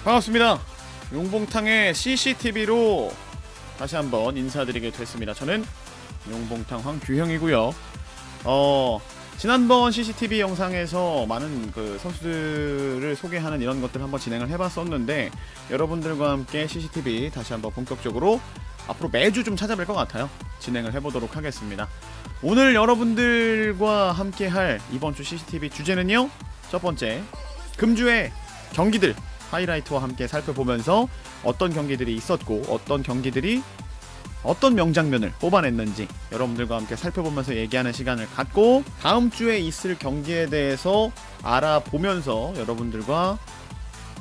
반갑습니다. 용봉탕의 CCTV로 다시 한번 인사드리게 됐습니다. 저는 용봉탕 황규형이고요. 지난번 CCTV 영상에서 많은 그 선수들을 소개하는 이런 것들 한번 진행을 해봤었는데, 여러분들과 함께 CCTV 다시 한번 본격적으로 앞으로 매주 좀 찾아뵐 것 같아요. 진행을 해보도록 하겠습니다. 오늘 여러분들과 함께 할 이번주 CCTV 주제는요, 첫 번째, 금주의 경기들 하이라이트와 함께 살펴보면서 어떤 경기들이 있었고 어떤 경기들이 어떤 명장면을 뽑아냈는지 여러분들과 함께 살펴보면서 얘기하는 시간을 갖고, 다음 주에 있을 경기에 대해서 알아보면서 여러분들과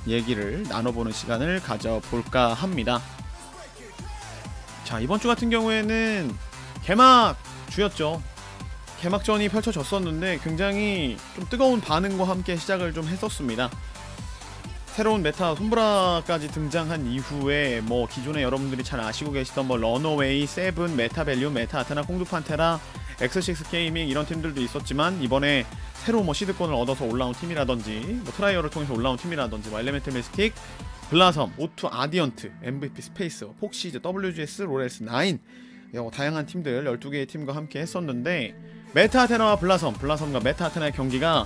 얘기를 나눠보는 시간을 가져볼까 합니다. 자, 이번 주 같은 경우에는 개막주였죠. 개막전이 펼쳐졌었는데 굉장히 좀 뜨거운 반응과 함께 시작을 좀 했었습니다. 새로운 메타 솜브라까지 등장한 이후에 뭐 기존에 여러분들이 잘 아시고 계시던 뭐 러너웨이, 세븐, 메타밸류, 메타아테나, 콩두판테라, 엑스6 게이밍 이런 팀들도 있었지만, 이번에 새로 뭐 시드권을 얻어서 올라온 팀이라든지 뭐 트라이얼을 통해서 올라온 팀이라든지 뭐 엘레멘트 미스틱, 블라섬, O2 아디언트, MVP 스페이스, 폭시즈, WGS, 롤레스 9, 다양한 팀들 12개의 팀과 함께 했었는데, 메타아테나와 블라섬과 메타아테나의 경기가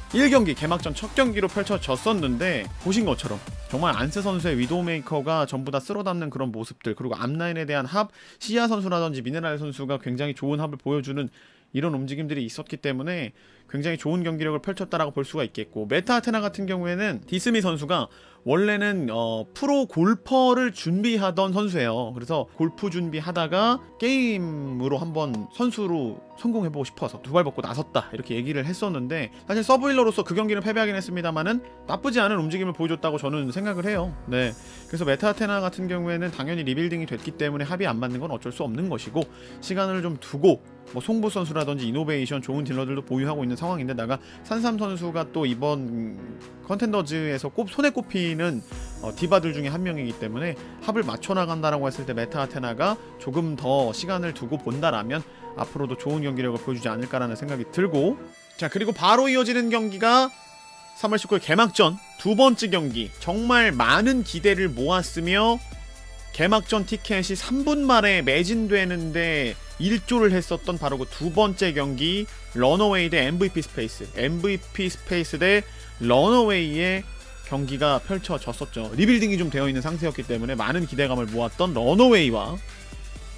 1경기 개막전 첫 경기로 펼쳐졌었는데, 보신 것처럼 정말 안세 선수의 위도우메이커가 전부 다 쓸어담는 그런 모습들, 그리고 앞라인에 대한 합, 시야 선수라든지 미네랄 선수가 굉장히 좋은 합을 보여주는 이런 움직임들이 있었기 때문에 굉장히 좋은 경기력을 펼쳤다라고 볼 수가 있겠고, 메타아테나 같은 경우에는 디스미 선수가 원래는 프로 골퍼를 준비하던 선수예요. 그래서 골프 준비하다가 게임으로 한번 선수로 성공해보고 싶어서 두 발 벗고 나섰다, 이렇게 얘기를 했었는데, 사실 서브힐러로서 그 경기는 패배하긴 했습니다만은 나쁘지 않은 움직임을 보여줬다고 저는 생각을 해요. 네, 그래서 메타아테나 같은 경우에는 당연히 리빌딩이 됐기 때문에 합이 안 맞는 건 어쩔 수 없는 것이고, 시간을 좀 두고 뭐 송부 선수라든지 이노베이션 좋은 딜러들도 보유하고 있는 상황인데다가 산삼 선수가 또 이번 컨텐더즈에서 손에 꼽히는 디바들 중에 한 명이기 때문에 합을 맞춰나간다라고 했을 때 메타아테나가 조금 더 시간을 두고 본다라면 앞으로도 좋은 경기력을 보여주지 않을까라는 생각이 들고, 자, 그리고 바로 이어지는 경기가 3월 19일 개막전 두 번째 경기, 정말 많은 기대를 모았으며 개막전 티켓이 3분 만에 매진되는데 일조를 했었던 바로 그 두 번째 경기, 러너웨이 대 MVP 스페이스, MVP 스페이스 대 러너웨이의 경기가 펼쳐졌었죠. 리빌딩이 좀 되어 있는 상태였기 때문에 많은 기대감을 모았던 러너웨이와,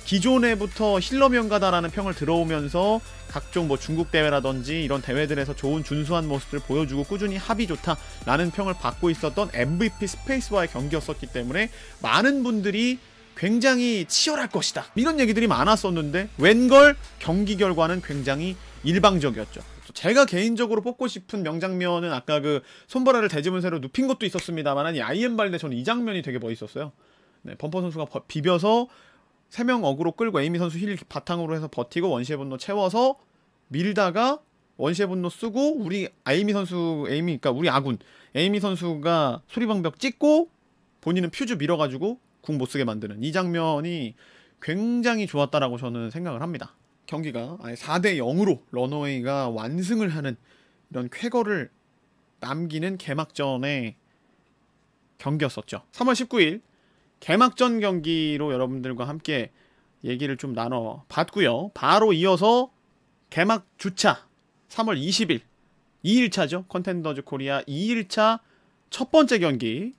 기존에부터 힐러 명가다라는 평을 들어오면서 각종 뭐 중국 대회라든지 이런 대회들에서 좋은 준수한 모습을 보여주고 꾸준히 합이 좋다라는 평을 받고 있었던 MVP 스페이스와의 경기였었기 때문에 많은 분들이 굉장히 치열할 것이다, 이런 얘기들이 많았었는데 웬걸 경기 결과는 굉장히 일방적이었죠. 제가 개인적으로 뽑고 싶은 명장면은 아까 그 손보라를 대지문 새로 눕힌 것도 있었습니다만, 이 아이엠발레 저는 이 장면이 되게 멋있었어요. 네, 범퍼 선수가 비벼서 3명 어그로 끌고 에이미 선수 힐 바탕으로 해서 버티고 원시의 분노 채워서 밀다가 원시의 분노 쓰고 우리 그러니까 우리 아군 에이미 선수가 소리방벽 찍고 본인은 퓨즈 밀어가지고 궁 못쓰게 만드는 이 장면이 굉장히 좋았다라고 저는 생각을 합니다. 경기가 아예 4대 0으로 러너웨이가 완승을 하는 이런 쾌거를 남기는 개막전의 경기였었죠. 3월 19일 개막전 경기로 여러분들과 함께 얘기를 좀 나눠봤고요. 바로 이어서 개막 주차 3월 20일 2일차죠. 컨텐더즈 코리아 2일차 첫 번째 경기,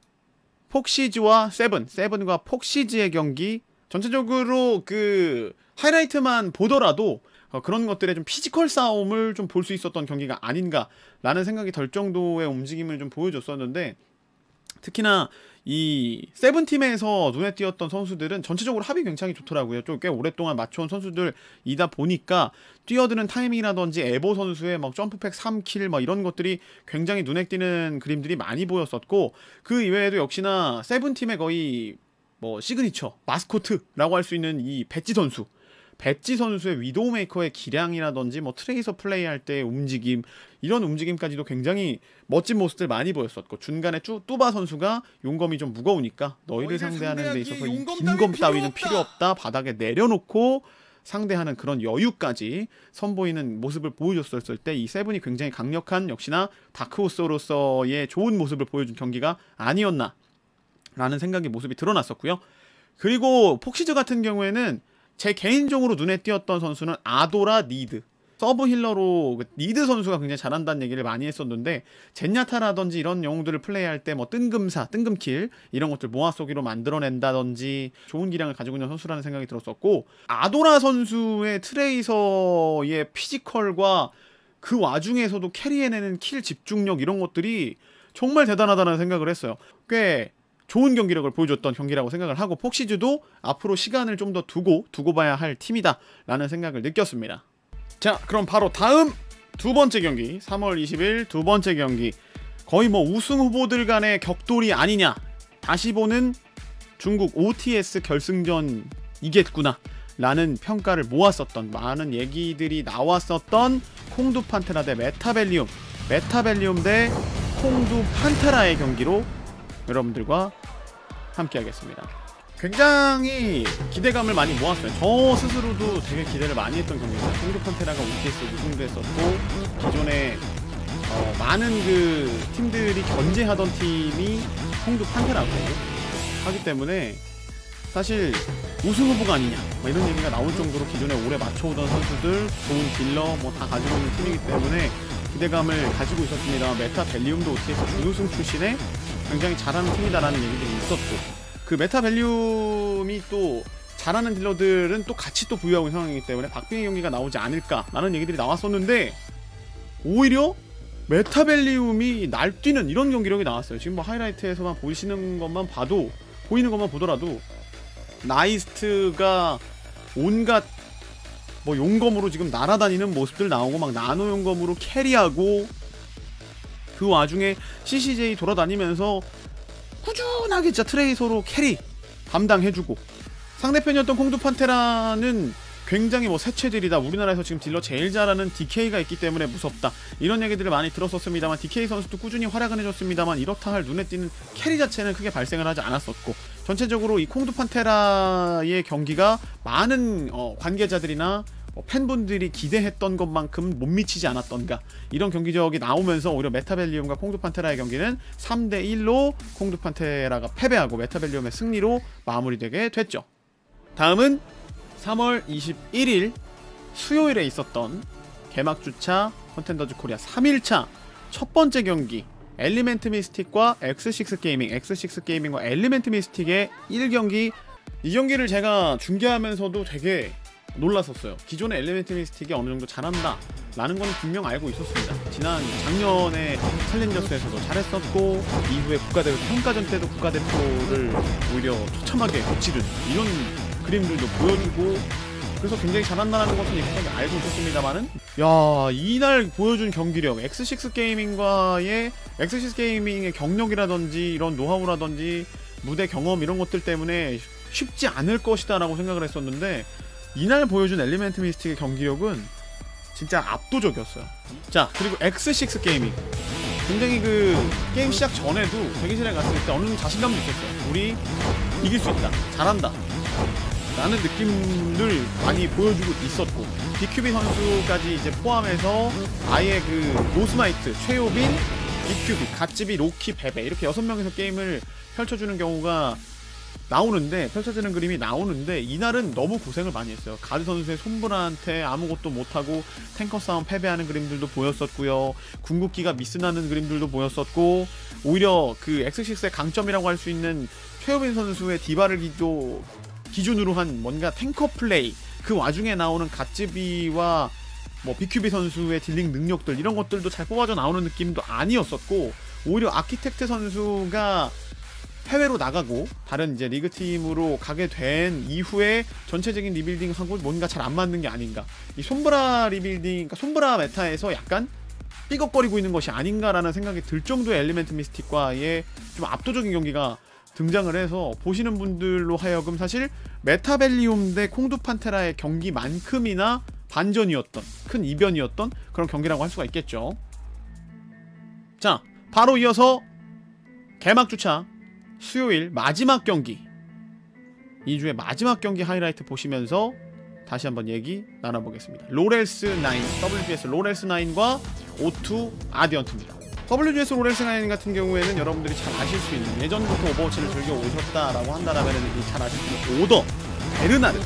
폭시즈와 세븐과 폭시즈의 경기. 전체적으로 그 하이라이트만 보더라도 그런 것들의 좀 피지컬 싸움을 좀 볼 수 있었던 경기가 아닌가라는 생각이 들 정도의 움직임을 좀 보여줬었는데, 특히나 이 세븐팀에서 눈에 띄었던 선수들은 전체적으로 합이 굉장히 좋더라고요. 좀 꽤 오랫동안 맞춰온 선수들이다 보니까 뛰어드는 타이밍이라든지 에보 선수의 막 점프팩 3킬 막 이런 것들이 굉장히 눈에 띄는 그림들이 많이 보였었고, 그 이외에도 역시나 세븐팀의 거의 뭐 시그니처 마스코트라고 할 수 있는 이 배지 선수의 위도우메이커의 기량이라든지 뭐 트레이서 플레이할 때의 움직임, 이런 움직임까지도 굉장히 멋진 모습들 많이 보였었고, 중간에 뚜바 선수가 용검이 좀 무거우니까 너희를 상대하는 데 있어서 이 긴 검 따위는 필요 없다, 바닥에 내려놓고 상대하는 그런 여유까지 선보이는 모습을 보여줬을 때 이 세븐이 굉장히 강력한, 역시나 다크호스로서의 좋은 모습을 보여준 경기가 아니었나 라는 생각이 모습이 드러났었고요. 그리고 폭시즈 같은 경우에는 제 개인적으로 눈에 띄었던 선수는 아도라 니드. 서브 힐러로 니드 선수가 굉장히 잘한다는 얘기를 많이 했었는데 젠야타라든지 이런 영웅들을 플레이할 때 뭐 뜬금사, 뜬금킬 이런 것들 모아 쏘기로 만들어낸다든지 좋은 기량을 가지고 있는 선수라는 생각이 들었었고, 아도라 선수의 트레이서의 피지컬과 그 와중에서도 캐리해내는 킬 집중력 이런 것들이 정말 대단하다는 생각을 했어요. 꽤 좋은 경기력을 보여줬던 경기라고 생각을 하고, 폭시즈도 앞으로 시간을 좀 더 두고 봐야 할 팀이다 라는 생각을 느꼈습니다. 자, 그럼 바로 다음 두 번째 경기, 3월 20일 두 번째 경기, 거의 뭐 우승 후보들 간의 격돌이 아니냐, 다시 보는 중국 OTS 결승전이겠구나 라는 평가를 모았었던, 많은 얘기들이 나왔었던 콩두 판테라 대 메타벨리움, 메타벨리움 대 콩두 판테라의 경기로 여러분들과 함께 하겠습니다. 굉장히 기대감을 많이 모았어요. 저 스스로도 되게 기대를 많이 했던 경기입니다. 콩두 판테라가 OTS 우승도 했었고, 기존에 많은 그 팀들이 견제하던 팀이 콩두 판테라고 하기 때문에 사실 우승 후보가 아니냐 뭐 이런 얘기가 나올 정도로 기존에 오래 맞춰오던 선수들, 좋은 딜러 뭐 다 가지고 있는 팀이기 때문에 기대감을 가지고 있었습니다. 메타벨리움도 OTS 준우승 출신의 굉장히 잘하는 팀이다라는 얘기들이 있었고, 그 메타벨리움이 또 잘하는 딜러들은 또 같이 또 부유하고 있는 상황이기 때문에 박빙의 경기가 나오지 않을까라는 얘기들이 나왔었는데, 오히려 메타벨리움이 날뛰는 이런 경기력이 나왔어요. 지금 뭐 하이라이트에서만 보이는 것만 보더라도 나이스트가 온갖 뭐 용검으로 지금 날아다니는 모습들 나오고, 막 나노 용검으로 캐리하고, 그 와중에 CCJ 돌아다니면서 꾸준하게 진짜 트레이서로 캐리 담당해주고, 상대편이었던 콩두 판테라는 굉장히 뭐 새체들이다, 우리나라에서 지금 딜러 제일 잘하는 DK가 있기 때문에 무섭다, 이런 얘기들을 많이 들었었습니다만, DK 선수도 꾸준히 활약은 해줬습니다만 이렇다 할 눈에 띄는 캐리 자체는 크게 발생을 하지 않았었고, 전체적으로 이 콩두 판테라의 경기가 많은 관계자들이나 팬분들이 기대했던 것만큼 못 미치지 않았던가, 이런 경기력이 나오면서 오히려 메타벨리움과 콩두 판테라의 경기는 3대1로 콩두 판테라가 패배하고 메타벨리움의 승리로 마무리되게 됐죠. 다음은 3월 21일 수요일에 있었던 개막주차 컨텐더즈 코리아 3일차 첫 번째 경기, 엘리멘트 미스틱과 X6 게이밍, X6 게이밍과 엘리멘트 미스틱의 1경기. 이 경기를 제가 중계하면서도 되게 놀랐었어요. 기존의 엘리멘트 미스틱이 어느 정도 잘한다 라는 건 분명 알고 있었습니다. 작년에 챌린저스에서도 잘했었고, 이후에 국가대표 평가전 때도 국가대표를 오히려 처참하게 거치른 이런 그림들도 보여주고, 그래서 굉장히 잘한다는 것은 익숙하게 알고 있었습니다만은, 야, 이날 보여준 경기력, X6 게이밍의 경력이라든지 이런 노하우라든지 무대 경험 이런 것들 때문에 쉽지 않을 것이다 라고 생각을 했었는데, 이날 보여준 엘리멘트 미스틱의 경기력은 진짜 압도적이었어요. 자, 그리고 X6 게이밍, 굉장히 그 게임 시작 전에도 대기실에 갔을 때 어느 정도 자신감도 있었어요. 우리 이길 수 있다, 잘한다 라는 느낌을 많이 보여주고 있었고, BQB 선수까지 이제 포함해서 아예 그 노스마이트, 최효빈, BQB, 갓집이, 로키, 베베 이렇게 6명에서 게임을 펼쳐주는 경우가 펼쳐지는 그림이 나오는데, 이날은 너무 고생을 많이 했어요. 가드 선수의 손브라한테 아무것도 못하고 탱커 싸움 패배하는 그림들도 보였었고요, 궁극기가 미스나는 그림들도 보였었고, 오히려 그 X6의 강점이라고 할 수 있는 최효빈 선수의 디바를 기준으로 한 뭔가 탱커 플레이, 그 와중에 나오는 갓지비와 뭐 BQB 선수의 딜링 능력들 이런 것들도 잘 뽑아져 나오는 느낌도 아니었었고, 오히려 아키텍트 선수가 해외로 나가고 다른 이제 리그팀으로 가게 된 이후에 전체적인 리빌딩하고 뭔가 잘 안 맞는 게 아닌가, 이 손브라 리빌딩, 그러니까 손브라 메타에서 약간 삐걱거리고 있는 것이 아닌가라는 생각이 들 정도의 엘리멘트 미스틱과의 좀 압도적인 경기가 등장을 해서, 보시는 분들로 하여금 사실 메타벨리움 대 콩두 판테라의 경기만큼이나 반전이었던, 큰 이변이었던 그런 경기라고 할 수가 있겠죠. 자, 바로 이어서 개막주차 수요일 마지막 경기, 2주의 마지막 경기 하이라이트 보시면서 다시 한번 얘기 나눠보겠습니다. 로렐스 9, WBS 로렐스 9과 O2 아디언트입니다. WGS 롤레스나인 같은 경우에는 여러분들이 잘 아실 수 있는, 예전부터 오버워치를 즐겨 오셨다라고 한다라면 잘 아실 수 있는 오더, 베르나르,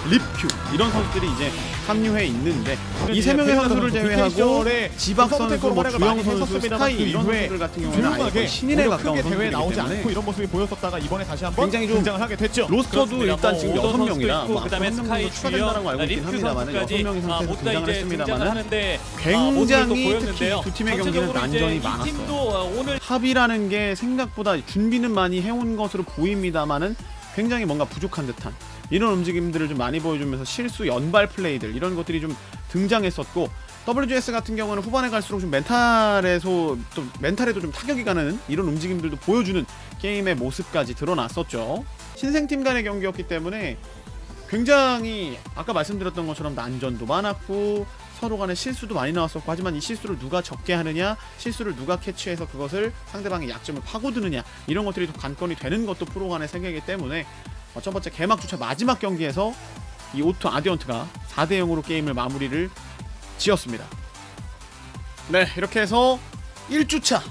립큐 이런 선수들이 이제 합류해 있는데, 이 세 명의 선수를 제외하고 지박 선수, 뭐 주영 선수, 스카이 이런 선수들 같은 경우는 아예 신인에 가까운 선수들이기 나오지 않고 때문에 이런 모습이 보였었다가 이번에 다시 한번 굉장히 좀 등장을 하게 됐죠. 로스터도 일단 지금 오더 6명이라 있고, 뭐 그다음에 스카이 추가된다는 거 알고 있긴 합니다만 6명의 상태에서 모두 다 등장을 이제 등장을 했습니다만 하는데 굉장히 특히 두 팀의 경기는 난전이 이 많았어요. 팀도 오늘 합이라는 게 생각보다 준비는 많이 해온 것으로 보입니다만은 굉장히 뭔가 부족한 듯한 이런 움직임들을 좀 많이 보여주면서 실수 연발 플레이들 이런 것들이 좀 등장했었고, WGS 같은 경우는 후반에 갈수록 좀 멘탈에도 좀 타격이 가는 이런 움직임들도 보여주는 게임의 모습까지 드러났었죠. 신생팀 간의 경기였기 때문에 굉장히 아까 말씀드렸던 것처럼 난전도 많았고 서로 간에 실수도 많이 나왔었고, 하지만 이 실수를 누가 적게 하느냐, 실수를 누가 캐치해서 그것을 상대방의 약점을 파고드느냐, 이런 것들이 더 관건이 되는 것도 프로 간의 세계이기 때문에 첫 번째 개막 주차 마지막 경기에서 이 O2 아디언트가 4대0으로 게임을 마무리를 지었습니다. 네, 이렇게 해서 1주차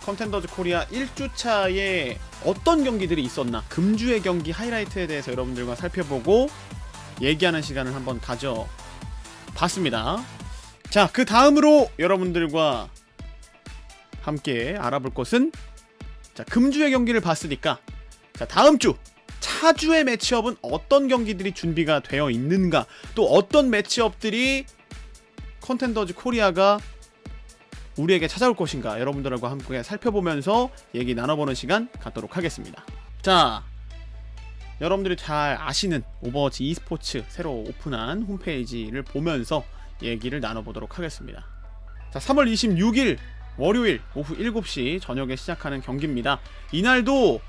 컨텐더즈 코리아 1주차에 어떤 경기들이 있었나, 금주의 경기 하이라이트에 대해서 여러분들과 살펴보고 얘기하는 시간을 한번 가져봤습니다. 자, 그 다음으로 여러분들과 함께 알아볼 것은, 자, 금주의 경기를 봤으니까 자, 다음주 차주의 매치업은 어떤 경기들이 준비가 되어 있는가, 또 어떤 매치업들이 컨텐더즈 코리아가 우리에게 찾아올 것인가, 여러분들과 함께 살펴보면서 얘기 나눠보는 시간 갖도록 하겠습니다. 자, 여러분들이 잘 아시는 오버워치 e스포츠 새로 오픈한 홈페이지를 보면서 얘기를 나눠보도록 하겠습니다. 자, 3월 26일 월요일 오후 7시 저녁에 시작하는 경기입니다. 이날도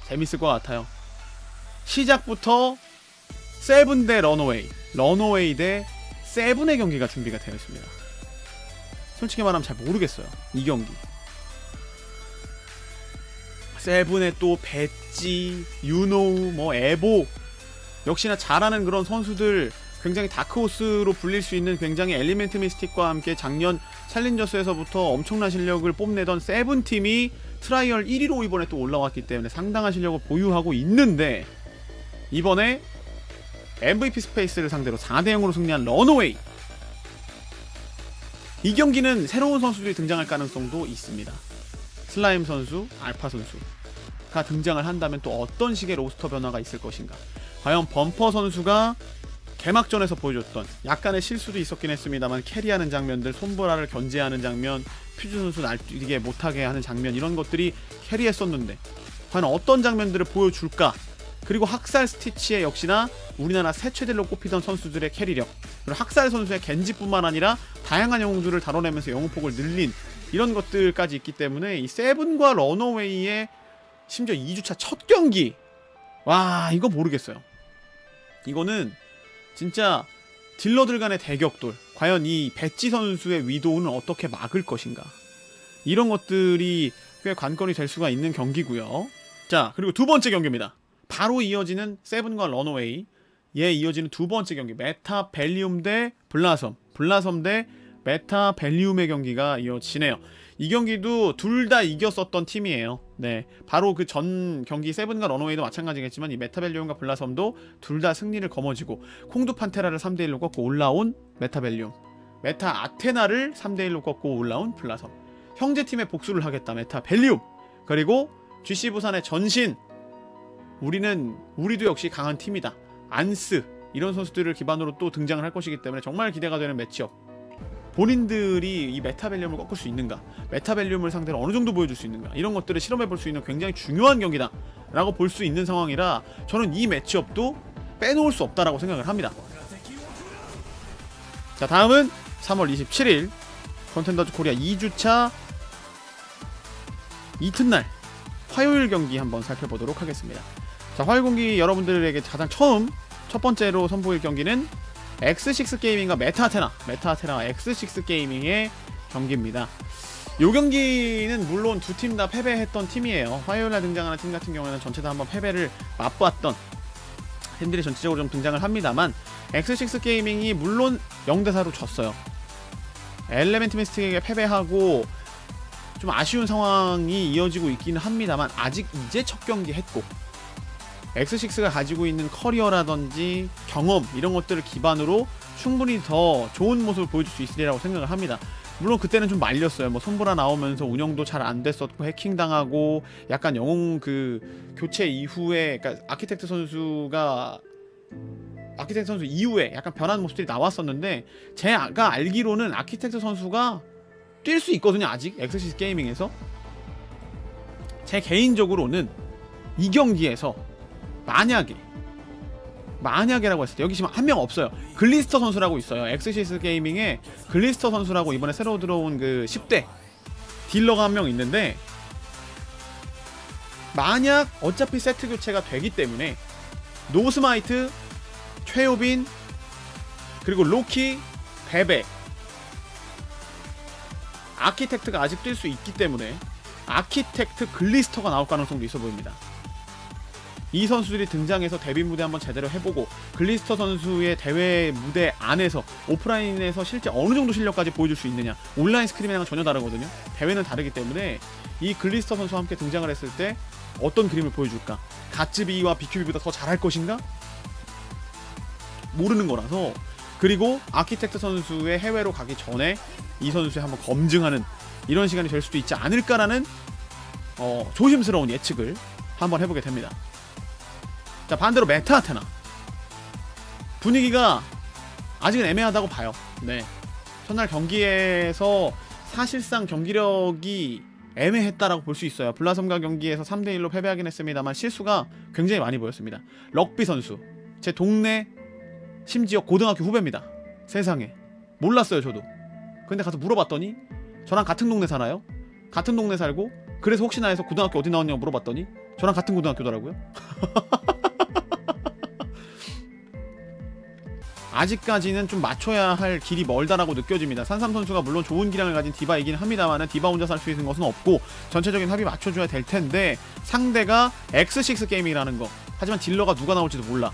재밌을 것 같아요. 시작부터 세븐 대 러너웨이, 러너웨이 대 세븐의 경기가 준비가 되어 있습니다. 솔직히 말하면 잘 모르겠어요, 이 경기. 세븐의 또 배지, 유노우, 뭐 에보, 역시나 잘하는 그런 선수들, 굉장히 다크호스로 불릴 수 있는 굉장히 엘리멘트 미스틱과 함께 작년 챌린저스에서부터 엄청난 실력을 뽐내던 세븐팀이 트라이얼 1위로 이번에 또 올라왔기 때문에 상당한 실력을 보유하고 있는데, 이번에 MVP 스페이스를 상대로 4대0으로 승리한 러너웨이, 이 경기는 새로운 선수들이 등장할 가능성도 있습니다. 슬라임 선수, 알파 선수가 등장을 한다면 또 어떤 식의 로스터 변화가 있을 것인가, 과연 범퍼 선수가 개막전에서 보여줬던 약간의 실수도 있었긴 했습니다만 캐리하는 장면들, 손보라를 견제하는 장면, 퓨즈 선수 날뛰게 못하게 하는 장면, 이런 것들이 캐리했었는데 과연 어떤 장면들을 보여줄까. 그리고 학살 스티치의 역시나 우리나라 새 최대로 꼽히던 선수들의 캐리력, 그리고 학살 선수의 겐지뿐만 아니라 다양한 영웅들을 다뤄내면서 영웅폭을 늘린 이런 것들까지 있기 때문에 이 세븐과 러너웨이의 심지어 2주차 첫 경기, 와, 이거 모르겠어요. 이거는 진짜 딜러들 간의 대격돌, 과연 이 배지 선수의 위도우는 어떻게 막을 것인가, 이런 것들이 꽤 관건이 될 수가 있는 경기고요. 자, 그리고 두 번째 경기입니다. 바로 이어지는 세븐과 러너웨이에 이어지는 두 번째 경기, 메타 벨리움 대 블라섬, 블라섬 대 메타 벨리움의 경기가 이어지네요. 이 경기도 둘 다 이겼었던 팀이에요. 네, 바로 그 전 경기 세븐과 러너웨이도 마찬가지겠지만 이 메타벨리움과 블라섬도 둘 다 승리를 거머쥐고 콩두 판테라를 3대1로 꺾고 올라온 메타벨리움, 메타 아테나를 3대1로 꺾고 올라온 블라섬, 형제팀의 복수를 하겠다 메타벨리움, 그리고 GC 부산의 전신, 우리도 역시 강한 팀이다, 안스, 이런 선수들을 기반으로 또 등장을 할 것이기 때문에 정말 기대가 되는 매치업. 본인들이 이 메타벨리움을 꺾을 수 있는가, 메타벨리움을 상대로 어느 정도 보여줄 수 있는가, 이런 것들을 실험해볼 수 있는 굉장히 중요한 경기다 라고 볼 수 있는 상황이라 저는 이 매치업도 빼놓을 수 없다라고 생각을 합니다. 자, 다음은 3월 27일 컨텐더즈 코리아 2주차 이튿날 화요일 경기 한번 살펴보도록 하겠습니다. 자, 화요일 경기 여러분들에게 가장 첫 번째로 선보일 경기는 X6 게이밍과 메타아테나 X6 게이밍의 경기입니다. 이 경기는 물론 두 팀 다 패배했던 팀이에요. 화요일날 등장하는 팀 같은 경우에는 전체 다 한번 패배를 맛보았던 팀들이 전체적으로 좀 등장을 합니다만, X6 게이밍이 물론 0대4로 졌어요. 엘레멘트 미스틱에게 패배하고 좀 아쉬운 상황이 이어지고 있기는 합니다만 아직 이제 첫 경기 했고 X6가 가지고 있는 커리어라든지 경험 이런 것들을 기반으로 충분히 더 좋은 모습을 보여줄 수 있으리라고 생각을 합니다. 물론 그때는 좀 말렸어요. 뭐 손보라 나오면서 운영도 잘 안 됐었고 해킹당하고 약간 영웅 그 교체 이후에 그러니까 아키텍트 선수 이후에 약간 변한 모습들이 나왔었는데 제가 알기로는 아키텍트 선수가 뛸 수 있거든요. 아직 엑스시스 게이밍에서. 제 개인적으로는 이 경기에서 만약에라고 했을 때 여기 지금 한 명 없어요. 글리스터 선수라고 있어요. 엑스시스 게이밍에 글리스터 선수라고 이번에 새로 들어온 그 10대 딜러가 한 명 있는데 만약 어차피 세트 교체가 되기 때문에 노스마이트, 최우빈, 그리고 로키, 베베, 아키텍트가 아직 뛸 수 있기 때문에 아키텍트 글리스터가 나올 가능성도 있어 보입니다. 이 선수들이 등장해서 데뷔 무대 한번 제대로 해보고 글리스터 선수의 대회 무대 안에서 오프라인에서 실제 어느 정도 실력까지 보여줄 수 있느냐. 온라인 스크림이랑은 전혀 다르거든요. 대회는 다르기 때문에 이 글리스터 선수와 함께 등장을 했을 때 어떤 그림을 보여줄까. 가츠비와 BQB보다 더 잘할 것인가? 모르는 거라서. 그리고 아키텍트 선수의 해외로 가기 전에 이 선수의 한번 검증하는 이런 시간이 될 수도 있지 않을까라는 조심스러운 예측을 한번 해보게 됩니다. 자, 반대로 메타 아테나 분위기가 아직은 애매하다고 봐요. 네, 첫날 경기에서 사실상 경기력이 애매했다라고 볼 수 있어요. 블라섬과 경기에서 3대1로 패배하긴 했습니다만 실수가 굉장히 많이 보였습니다. 럭비 선수, 제 동네 심지어 고등학교 후배입니다. 세상에 몰랐어요. 저도. 근데 가서 물어봤더니 저랑 같은 동네 살아요. 같은 동네 살고 그래서 혹시나 해서 고등학교 어디 나왔냐고 물어봤더니 저랑 같은 고등학교더라고요. 아직까지는 좀 맞춰야 할 길이 멀다라고 느껴집니다. 산삼 선수가 물론 좋은 기량을 가진 디바이긴 합니다만 디바 혼자 살 수 있는 것은 없고 전체적인 합이 맞춰줘야 될 텐데 상대가 X6 게임이라는 거. 하지만 딜러가 누가 나올지도 몰라.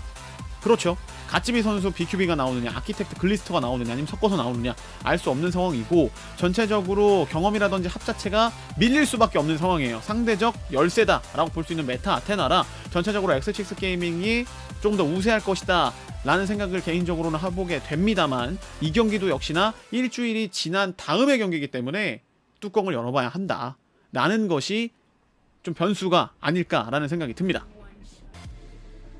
그렇죠. 가츠비 선수 BQB가 나오느냐, 아키텍트 글리스터가 나오느냐, 아니면 섞어서 나오느냐 알 수 없는 상황이고 전체적으로 경험이라든지 합 자체가 밀릴 수밖에 없는 상황이에요. 상대적 열세다라고 볼 수 있는 메타 아테나라 전체적으로 X6 게이밍이 좀 더 우세할 것이다 라는 생각을 개인적으로는 해보게 됩니다만 이 경기도 역시나 일주일이 지난 다음의 경기이기 때문에 뚜껑을 열어봐야 한다 라는 것이 좀 변수가 아닐까라는 생각이 듭니다.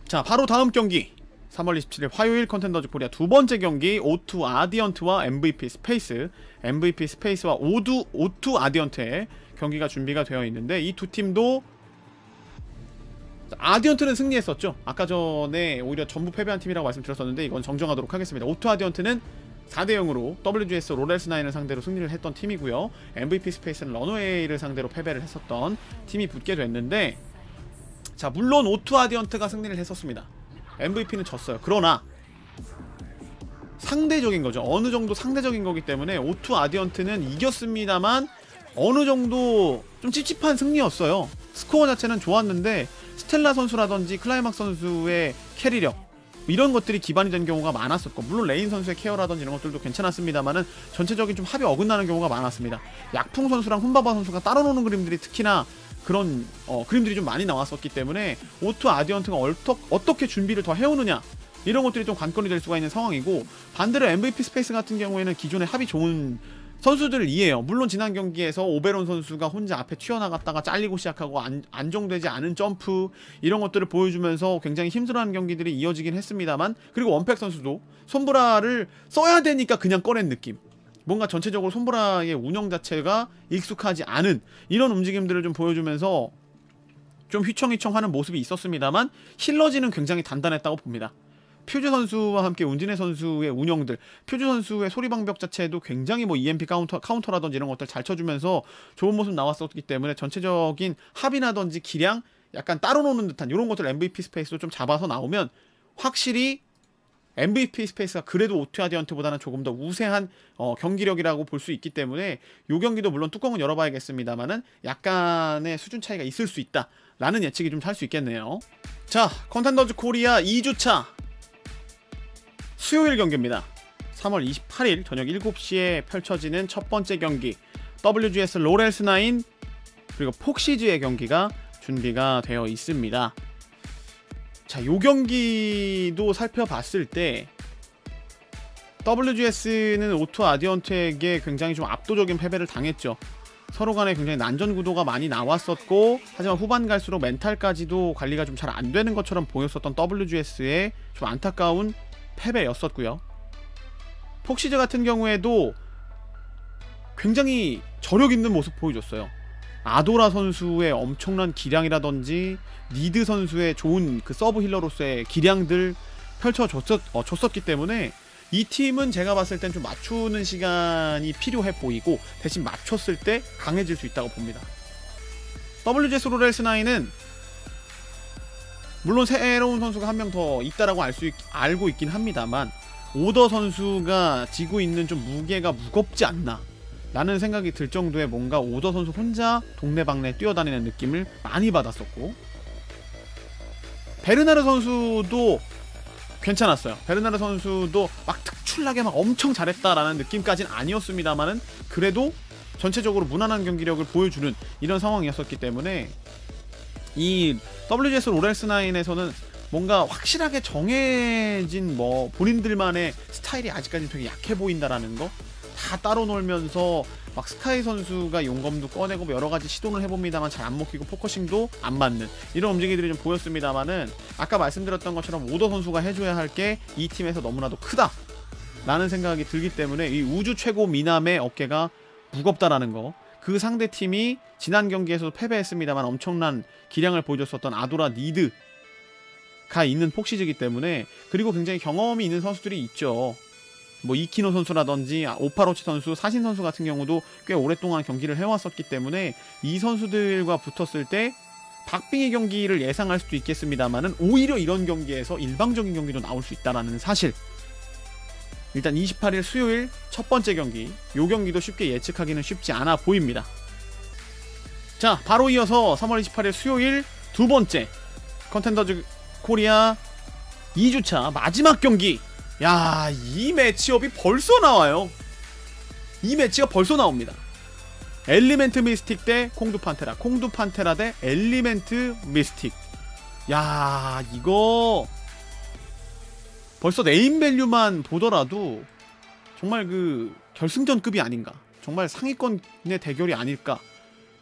자, 바로 다음 경기 3월 27일 화요일 컨텐더즈 코리아 두 번째 경기 O2 아디언트와 MVP 스페이스와 O2 아디언트의 경기가 준비가 되어 있는데 이 두 팀도 아디언트는 승리했었죠. 아까 전에 오히려 전부 패배한 팀이라고 말씀드렸었는데 이건 정정하도록 하겠습니다. O2 아디언트는 4대0으로 WGS 롤레스9을 상대로 승리를 했던 팀이고요. MVP 스페이스는 런어웨이를 상대로 패배를 했었던 팀이 붙게 됐는데 자, 물론 O2 아디언트가 승리를 했었습니다. MVP는 졌어요. 그러나 상대적인 거죠. 어느 정도 상대적인 거기 때문에 O2 아디언트는 이겼습니다만 어느 정도 좀 찝찝한 승리였어요. 스코어 자체는 좋았는데 스텔라 선수라든지 클라이막스 선수의 캐리력 이런 것들이 기반이 된 경우가 많았었고 물론 레인 선수의 케어라든지 이런 것들도 괜찮았습니다만은 전체적인 좀 합이 어긋나는 경우가 많았습니다. 약풍 선수랑 훈바바 선수가 따로 노는 그림들이 특히나 그런 그림들이 좀 많이 나왔었기 때문에 O2 아디언트가 어떻게 준비를 더 해오느냐 이런 것들이 좀 관건이 될 수가 있는 상황이고 반대로 MVP 스페이스 같은 경우에는 기존에 합이 좋은 선수들을 이해해요. 물론 지난 경기에서 오베론 선수가 혼자 앞에 튀어나갔다가 잘리고 시작하고 안정되지 않은 점프 이런 것들을 보여주면서 굉장히 힘들어하는 경기들이 이어지긴 했습니다만 그리고 원팩 선수도 손브라를 써야 되니까 그냥 꺼낸 느낌 뭔가 전체적으로 손보라의 운영 자체가 익숙하지 않은 이런 움직임들을 좀 보여주면서 좀 휘청휘청하는 모습이 있었습니다만 힐러진은 굉장히 단단했다고 봅니다. 퓨즈 선수와 함께 운진해 선수의 운영들 퓨즈 선수의 소리방벽 자체도 굉장히 뭐 EMP 카운터라든지 이런 것들 잘 쳐주면서 좋은 모습 나왔었기 때문에 전체적인 합이라든지 기량 약간 따로 노는 듯한 이런 것들 MVP 스페이스로 좀 잡아서 나오면 확실히 MVP 스페이스가 그래도 O2 아디언트보다는 조금 더 우세한 경기력이라고 볼 수 있기 때문에 이 경기도 물론 뚜껑은 열어봐야겠습니다만은 약간의 수준 차이가 있을 수 있다 라는 예측이 좀 할 수 있겠네요. 자, 컨텐더즈 코리아 2주차 수요일 경기입니다. 3월 28일 저녁 7시에 펼쳐지는 첫 번째 경기 WGS 로렐스9 그리고 폭시즈의 경기가 준비가 되어 있습니다. 자, 요 경기도 살펴봤을 때 WGS는 O2 아디언트에게 굉장히 좀 압도적인 패배를 당했죠. 서로 간에 굉장히 난전 구도가 많이 나왔었고, 하지만 후반 갈수록 멘탈까지도 관리가 좀 잘 안 되는 것처럼 보였었던 WGS의 좀 안타까운 패배였었고요. 폭시즈 같은 경우에도 굉장히 저력 있는 모습 보여줬어요. 아도라 선수의 엄청난 기량이라든지 니드 선수의 좋은 그 서브 힐러로서의 기량들 줬었기 때문에 이 팀은 제가 봤을 땐 좀 맞추는 시간이 필요해 보이고, 대신 맞췄을 때 강해질 수 있다고 봅니다. WGS 로렐스9은 물론 새로운 선수가 한 명 더 있다라고 알고 있긴 합니다만, 오더 선수가 지고 있는 좀 무게가 무겁지 않나 라는 생각이 들 정도의 뭔가 오더 선수 혼자 동네방네 뛰어다니는 느낌을 많이 받았었고, 베르나르 선수도 괜찮았어요. 베르나르 선수도 막 특출나게 막 엄청 잘했다라는 느낌까지는 아니었습니다만은 그래도 전체적으로 무난한 경기력을 보여주는 이런 상황이었었기 때문에 이 WGS 로렐스9에서는 뭔가 확실하게 정해진 뭐 본인들만의 스타일이 아직까지 되게 약해 보인다라는 거, 다 따로 놀면서 막 스카이 선수가 용검도 꺼내고 여러가지 시도를 해봅니다만 잘 안 먹히고 포커싱도 안 맞는 이런 움직임들이 좀 보였습니다만은, 아까 말씀드렸던 것처럼 오더 선수가 해줘야 할 게 이 팀에서 너무나도 크다 라는 생각이 들기 때문에 이 우주 최고 미남의 어깨가 무겁다라는 거, 그 상대팀이 지난 경기에서도 패배했습니다만 엄청난 기량을 보여줬었던 아도라 니드가 있는 폭시즈이기 때문에, 그리고 굉장히 경험이 있는 선수들이 있죠. 뭐 이키노 선수라든지 오파로치 선수, 사신 선수 같은 경우도 꽤 오랫동안 경기를 해왔었기 때문에 이 선수들과 붙었을 때 박빙의 경기를 예상할 수도 있겠습니다만은 오히려 이런 경기에서 일방적인 경기도 나올 수 있다는 사실, 일단 28일 수요일 첫 번째 경기, 요 경기도 쉽게 예측하기는 쉽지 않아 보입니다. 자, 바로 이어서 3월 28일 수요일 두 번째 컨텐더즈 코리아 2주차 마지막 경기. 야, 이 매치업이 벌써 나와요. 이 매치가 벌써 나옵니다. 엘리멘트 미스틱 대 콩두 판테라, 콩두 판테라 대 엘리멘트 미스틱. 야, 이거 벌써 네임밸류만 보더라도 정말 그 결승전급이 아닌가, 정말 상위권의 대결이 아닐까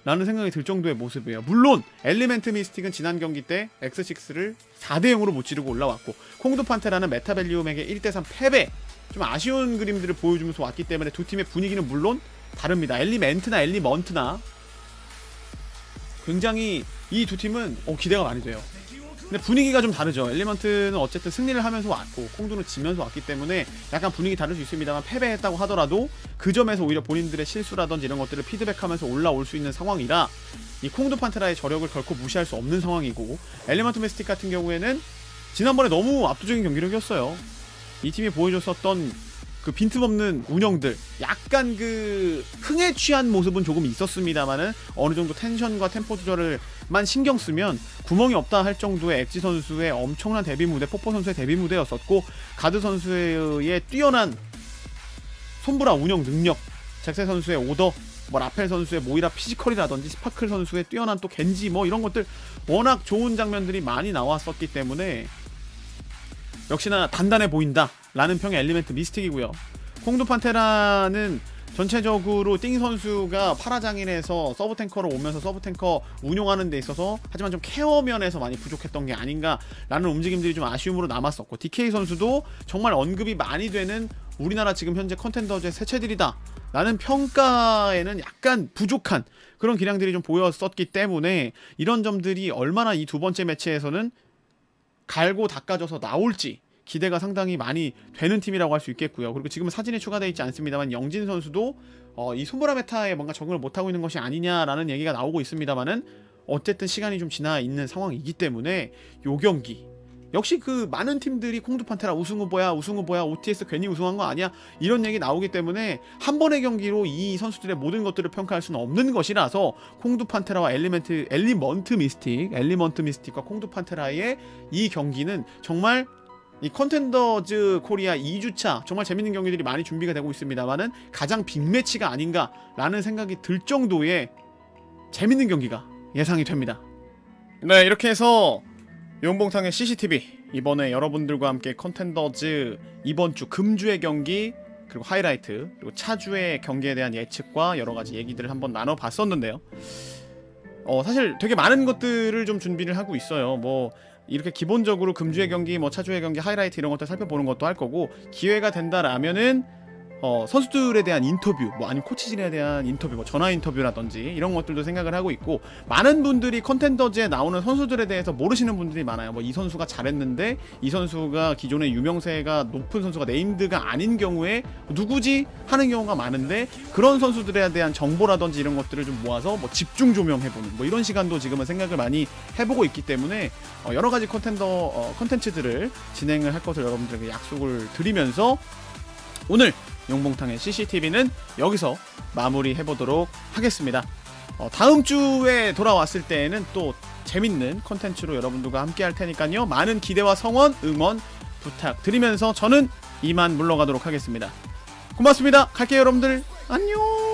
라는 생각이 들 정도의 모습이에요. 물론 엘리멘트 미스틱은 지난 경기 때 X6를 4대0으로 못 지르고 올라왔고, 콩두 판테라는 메타벨리움에게 1대3 패배, 좀 아쉬운 그림들을 보여주면서 왔기 때문에 두 팀의 분위기는 물론 다릅니다. 엘리멘트나 엘리먼트나 굉장히 이 두 팀은 기대가 많이 돼요. 근데 분위기가 좀 다르죠. 엘리먼트는 어쨌든 승리를 하면서 왔고 콩두는 지면서 왔기 때문에 약간 분위기 다를 수 있습니다만, 패배했다고 하더라도 그 점에서 오히려 본인들의 실수라든지 이런 것들을 피드백하면서 올라올 수 있는 상황이라 이 콩두 판테라의 저력을 결코 무시할 수 없는 상황이고, 엘리먼트 미스틱 같은 경우에는 지난번에 너무 압도적인 경기력이었어요. 이 팀이 보여줬었던 그 빈틈없는 운영들, 약간 그 흥에 취한 모습은 조금 있었습니다만은 어느 정도 텐션과 템포 조절을만 신경 쓰면 구멍이 없다 할 정도의 엑지 선수의 엄청난 데뷔 무대, 포포 선수의 데뷔 무대였었고, 가드 선수의 뛰어난 손브라 운영 능력, 잭세 선수의 오더, 뭐 라펠 선수의 모이라 피지컬이라든지 스파클 선수의 뛰어난 또 겐지, 뭐 이런 것들 워낙 좋은 장면들이 많이 나왔었기 때문에 역시나 단단해 보인다 라는 평의 엘리멘트 미스틱이고요. 콩두 판테라는 전체적으로 띵 선수가 파라장인에서 서브탱커로 오면서 서브탱커 운용하는 데 있어서 하지만 좀 케어 면에서 많이 부족했던 게 아닌가 라는 움직임들이 좀 아쉬움으로 남았었고, DK 선수도 정말 언급이 많이 되는 우리나라 지금 현재 컨텐더즈의 새체들이다 라는 평가에는 약간 부족한 그런 기량들이 좀 보였었기 때문에, 이런 점들이 얼마나 이 두 번째 매치에서는 갈고 닦아져서 나올지 기대가 상당히 많이 되는 팀이라고 할 수 있겠고요. 그리고 지금은 사진이 추가되어 있지 않습니다만 영진 선수도 이 손보라 메타에 뭔가 적응을 못하고 있는 것이 아니냐라는 얘기가 나오고 있습니다만은, 어쨌든 시간이 좀 지나 있는 상황이기 때문에 요 경기 역시 그 많은 팀들이 콩두 판테라 우승 후보야 OTS 괜히 우승한 거 아니야 이런 얘기 나오기 때문에 한 번의 경기로 이 선수들의 모든 것들을 평가할 수는 없는 것이라서, 콩두 판테라와 엘리먼트 미스틱과 콩두 판테라의 이 경기는 정말 이 컨텐더즈 코리아 2주차 정말 재밌는 경기들이 많이 준비가 되고 있습니다만은 가장 빅매치가 아닌가라는 생각이 들 정도의 재밌는 경기가 예상이 됩니다. 네, 이렇게 해서 용봉탕의 CCTV 이번에 여러분들과 함께 컨텐더즈 이번주 금주의 경기 그리고 하이라이트 그리고 차주의 경기에 대한 예측과 여러가지 얘기들을 한번 나눠봤었는데요. 사실 되게 많은 것들을 좀 준비를 하고 있어요. 뭐 이렇게 기본적으로 금주의 경기, 뭐 차주의 경기, 하이라이트 이런 것들 살펴보는 것도 할 거고, 기회가 된다라면은 선수들에 대한 인터뷰, 뭐 아니면 코치진에 대한 인터뷰, 뭐 전화 인터뷰라든지 이런 것들도 생각을 하고 있고, 많은 분들이 컨텐더즈에 나오는 선수들에 대해서 모르시는 분들이 많아요. 뭐 이 선수가 잘했는데 이 선수가 기존의 유명세가 높은 선수가 네임드가 아닌 경우에 누구지? 하는 경우가 많은데, 그런 선수들에 대한 정보라든지 이런 것들을 좀 모아서 뭐 집중 조명해보는 뭐 이런 시간도 지금은 생각을 많이 해보고 있기 때문에 여러가지 컨텐츠들을 진행을 할 것을 여러분들에게 약속을 드리면서 오늘 용봉탕의 CCTV는 여기서 마무리해보도록 하겠습니다. 다음 주에 돌아왔을 때에는 또 재밌는 컨텐츠로 여러분들과 함께 할 테니까요. 많은 기대와 성원, 응원 부탁드리면서 저는 이만 물러가도록 하겠습니다. 고맙습니다. 갈게요, 여러분들. 안녕.